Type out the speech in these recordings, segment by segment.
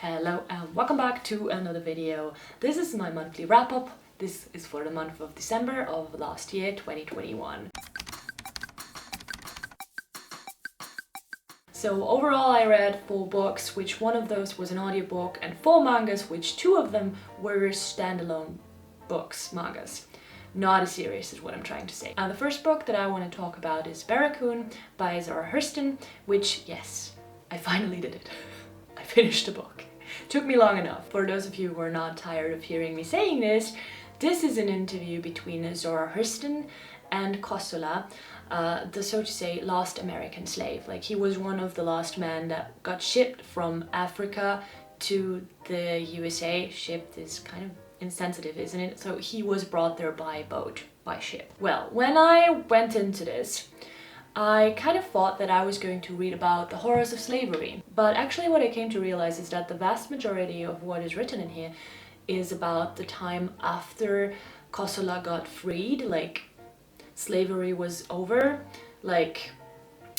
Hello and welcome back to another video. This is my monthly wrap-up. This is for the month of December of last year, 2021. So overall I read 4 books, which one of those was an audiobook, and 4 mangas, which 2 of them were standalone books, mangas. Not a series is what I'm trying to say. And the first book that I want to talk about is Barracoon by Zora Hurston, which, yes, I finally did it. I finished the book. Took me long enough. For those of you who are not tired of hearing me saying this, this is an interview between Zora Hurston and Kosola, the so to say last American slave. Like, he was one of the last men that got shipped from Africa to the USA. Shipped is kind of insensitive, isn't it? So he was brought there by boat, by ship. Well, when I went into this, I kind of thought that I was going to read about the horrors of slavery, but actually what I came to realize is that the vast majority of what is written in here is about the time after Kosola got freed, like slavery was over, like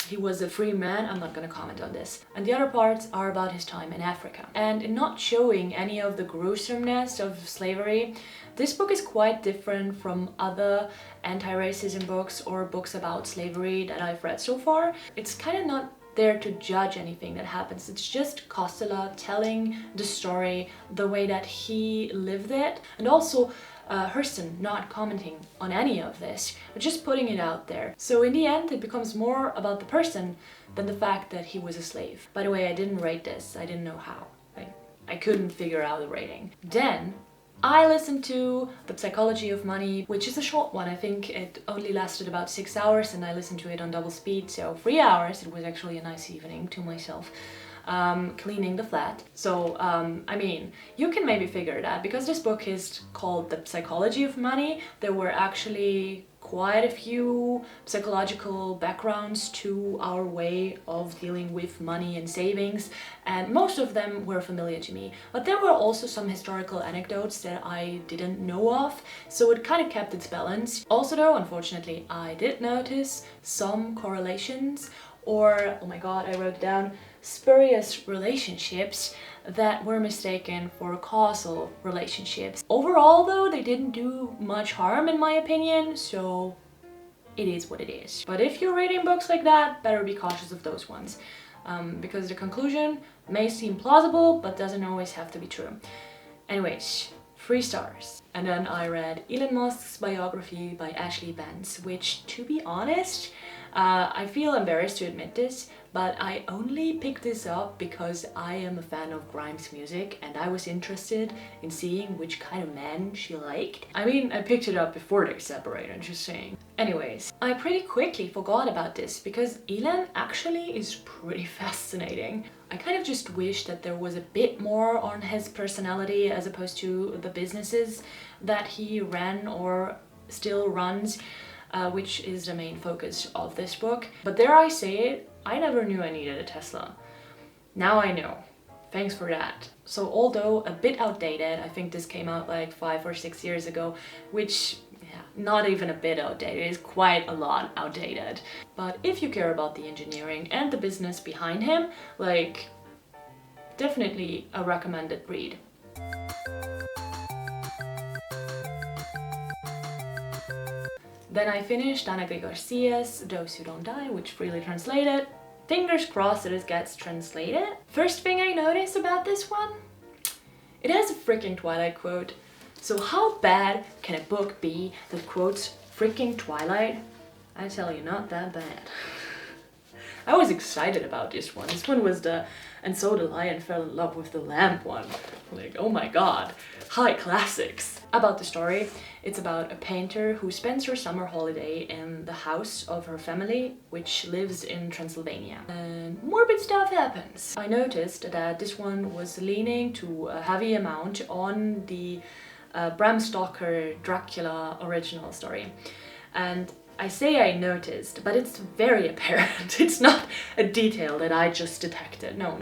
he was a free man. I'm not gonna comment on this. And the other parts are about his time in Africa. And in not showing any of the gruesomeness of slavery, this book is quite different from other anti-racism books or books about slavery that I've read so far. It's kind of not there to judge anything that happens. It's just Kosola telling the story the way that he lived it, and also Hurston not commenting on any of this, but just putting it out there. So in the end, it becomes more about the person than the fact that he was a slave. By the way, I didn't rate this. I didn't know how. I couldn't figure out the rating. Then I listened to The Psychology of Money, which is a short one. I think it only lasted about 6 hours and I listened to it on double speed, so 3 hours. It was actually a nice evening to myself, cleaning the flat. So, I mean, you can maybe figure it out, because this book is called The Psychology of Money. There were actually quite a few psychological backgrounds to our way of dealing with money and savings, and most of them were familiar to me. But there were also some historical anecdotes that I didn't know of, so it kind of kept its balance. Also though, unfortunately, I did notice some correlations, or, oh my god, I wrote it down, spurious relationships that were mistaken for causal relationships. Overall though, they didn't do much harm in my opinion, so it is what it is. But if you're reading books like that, better be cautious of those ones, because the conclusion may seem plausible but doesn't always have to be true. Anyways, 3 stars. And then I read Elon Musk's Biography by Ashlee, Vance, which, to be honest, I feel embarrassed to admit this, but I only picked this up because I am a fan of Grimes music and I was interested in seeing which kind of man she liked. I mean, I picked it up before they separated, just saying. Anyways, I pretty quickly forgot about this because Elon actually is pretty fascinating. I kind of just wish that there was a bit more on his personality as opposed to the businesses that he ran or still runs, which is the main focus of this book. But dare I say it, I never knew I needed a Tesla. Now I know. Thanks for that. So although a bit outdated, I think this came out like 5 or 6 years ago, which, yeah, not even a bit outdated, is quite a lot outdated. But if you care about the engineering and the business behind him, like, definitely a recommended read. Then I finished Anna Grigorcea's Those Who Don't Die, which freely translated. Fingers crossed that it gets translated. First thing I noticed about this one, it has a freaking Twilight quote. So how bad can a book be that quotes freaking Twilight? I tell you, not that bad. I was excited about this one. This one was the "And so the lion fell in love with the lamb" one. Like, oh my god, high classics. About the story, it's about a painter who spends her summer holiday in the house of her family, which lives in Transylvania. And morbid stuff happens. I noticed that this one was leaning to a heavy amount on the Bram Stoker Dracula original story. And I say I noticed, but it's very apparent. It's not a detail that I just detected. No.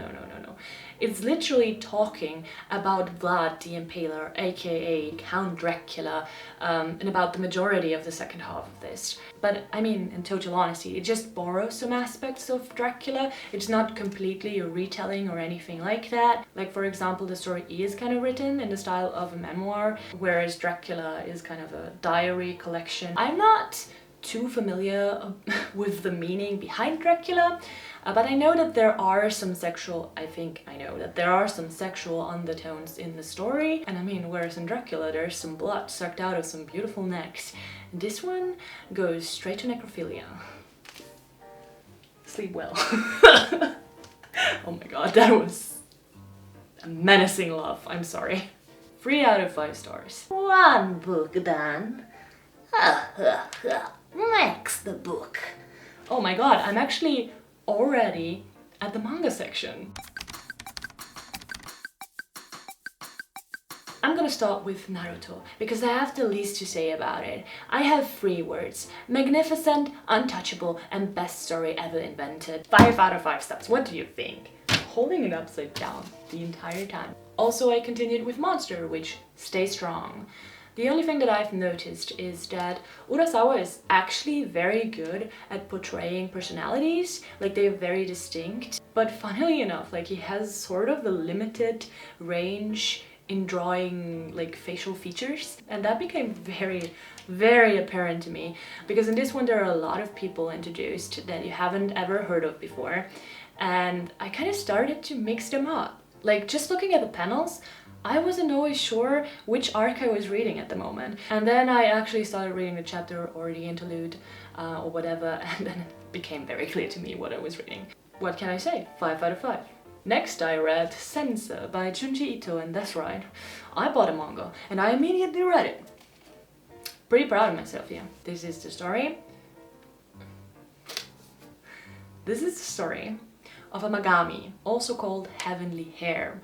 It's literally talking about Vlad the Impaler, aka Count Dracula, and about the majority of the second half of this. But I mean, in total honesty, it just borrows some aspects of Dracula. It's not completely a retelling or anything like that. Like, for example, the story is kind of written in the style of a memoir, whereas Dracula is kind of a diary collection. I'm not too familiar with the meaning behind Dracula, but I know that there are some sexual, there are some sexual undertones in the story. And I mean, whereas in Dracula there's some blood sucked out of some beautiful necks, this one goes straight to necrophilia. Sleep well. Oh my god, that was a menacing laugh, I'm sorry. 3 out of 5 stars. One book done. Next book. Oh my god, I'm actually already at the manga section. I'm gonna start with Naruto, because I have the least to say about it. I have 3 words: magnificent, untouchable, and best story ever invented. 5 out of 5 stars. What do you think? Holding it upside down the entire time. Also, I continued with Monster, which stays strong. The only thing that I've noticed is that Urasawa is actually very good at portraying personalities, like they're very distinct. But funnily enough, like he has sort of a limited range in drawing like facial features, and that became very, very apparent to me, because in this one there are a lot of people introduced that you haven't ever heard of before, and I kind of started to mix them up. Like, just looking at the panels, I wasn't always sure which arc I was reading at the moment. And then I actually started reading the chapter or the interlude or whatever, and then it became very clear to me what I was reading. What can I say? 5 out of 5. Next I read Sensor by Junji Ito, and that's right, I bought a manga and I immediately read it. Pretty proud of myself, yeah. This is the story of a Magami, also called Heavenly Hair.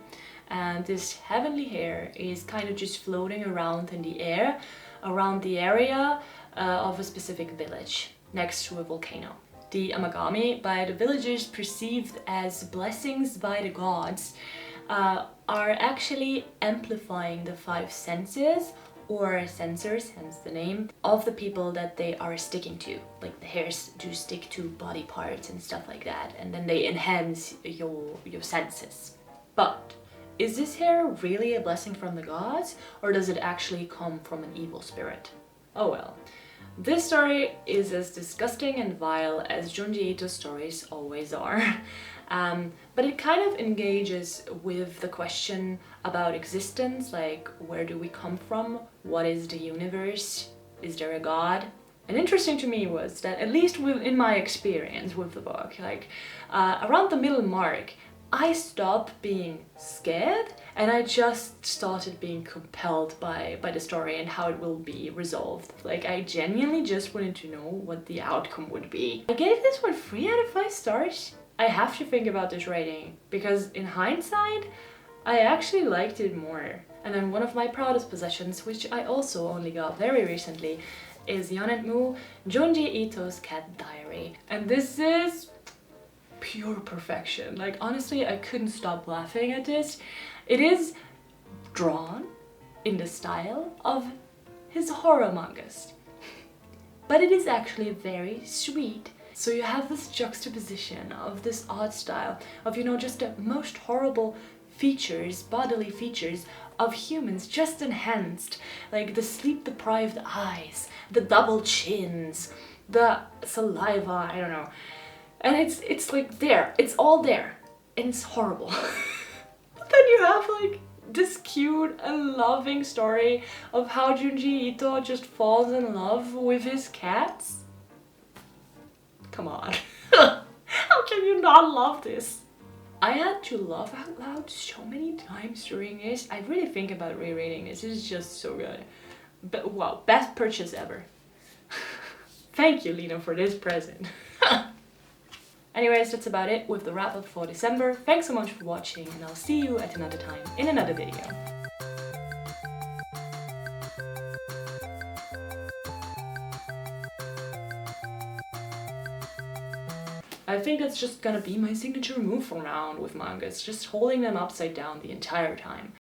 And this heavenly hair is kind of just floating around in the air, around the area of a specific village, next to a volcano. The amagami, by the villagers perceived as blessings by the gods, are actually amplifying the 5 senses, or sensors, hence the name, of the people that they are sticking to. Like, the hairs do stick to body parts and stuff like that, and then they enhance your senses. But is this hair really a blessing from the gods, or does it actually come from an evil spirit? Oh well. This story is as disgusting and vile as Junji Ito's stories always are. But it kind of engages with the question about existence, like, where do we come from? What is the universe? Is there a god? And interesting to me was that, at least in my experience with the book, like, around the middle mark, I stopped being scared and I just started being compelled by the story and how it will be resolved. Like, I genuinely just wanted to know what the outcome would be. I gave this one 3 out of 5 stars. I have to think about this rating, because in hindsight, I actually liked it more. And then one of my proudest possessions, which I also only got very recently, is Yonetmu Junji Ito's Cat Diary. And this is pure perfection. Like, honestly, I couldn't stop laughing at this. It is drawn in the style of his horror mangas, but it is actually very sweet. So you have this juxtaposition of this art style of, you know, just the most horrible features, bodily features of humans, just enhanced, like the sleep-deprived eyes, the double chins, the saliva, I don't know. And it's like there, it's all there, and it's horrible. But then you have like this cute and loving story of how Junji Ito just falls in love with his cats. Come on. How can you not love this? I had to laugh out loud so many times during this. I really think about rereading this. This is just so good. But wow, best purchase ever. Thank you, Lena, for this present. Anyways, that's about it with the wrap up for December. Thanks so much for watching, and I'll see you at another time in another video. I think that's just gonna be my signature move from now on with mangas, just holding them upside down the entire time.